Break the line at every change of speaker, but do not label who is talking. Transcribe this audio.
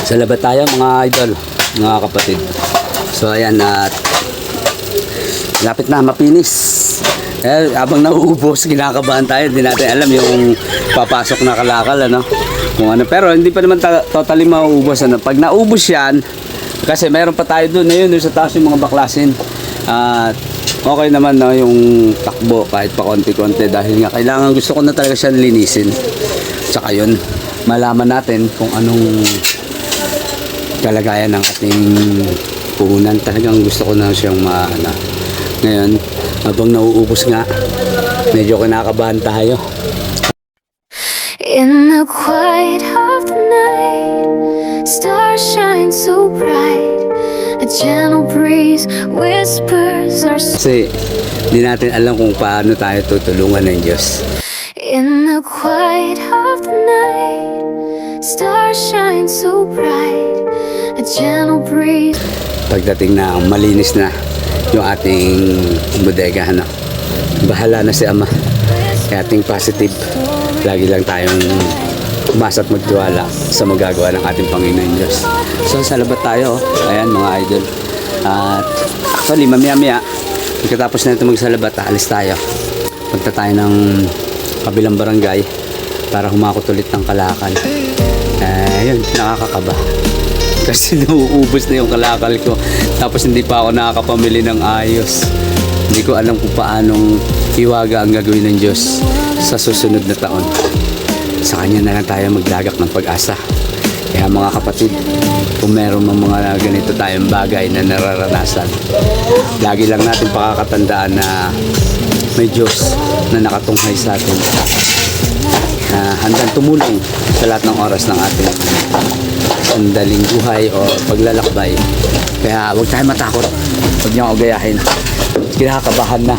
Sa labat tayo mga idol, mga kapatid. So ayan, at lapit na mapinis. Habang nauubos, kinakabahan tayo. Hindi natin alam yung papasok na kalakal, ano? Kung ano. Pero hindi pa naman totally mauubos, ano? Pag naubos yan, kasi mayroon pa tayo doon, ayun, sa taas yung mga baklasin. At okay naman, no, yung takbo kahit pa konti-konti, dahil nga kailangan, gusto ko na talaga siyang linisin. Tsaka yun, malaman natin kung anong kalagayan ng ating puhunan. Talagang gusto ko na siyang maana. Ngayon, habang nauubos nga, medyo kinakabahan tayo.
In the quiet of the night, stars shine so bright. A gentle breeze whispers our
Kasi hindi natin alam kung paano tayo tutulungan ng Diyos.
In the quiet of the night, stars shine so bright. A gentle breeze.
Pagdating na malinis na yung ating bodega, ano, bahala na si Ama. Kaya ating positive, lagi lang tayong umasa at magtiwala sa magagawa ng ating Panginoon Diyos. So sa labat tayo, ayan mga idol. At actually mamaya pagkatapos na ito magsalabat, alis tayo. Punta tayo ng kabilang barangay para humakot ulit ng kalakal. Ayun, nakakakaba. Kasi nauubos na yung kalakal ko. Tapos hindi pa ako nakakapamili ng ayos. Hindi ko alam kung paanong hiwaga ang gagawin ng Diyos sa susunod na taon. Sa Kanya na lang tayo maglagak ng pag-asa. Kaya mga kapatid, kung meron mga ganito tayong bagay na nararanasan, lagi lang natin pakakatandaan na may Diyos na nakatunghay sa atin, na handang tumulong sa lahat ng oras ng ating sandaling buhay o paglalakbay. Kaya huwag tayo matakot, huwag niyo ako gayahin, kinakabahan na.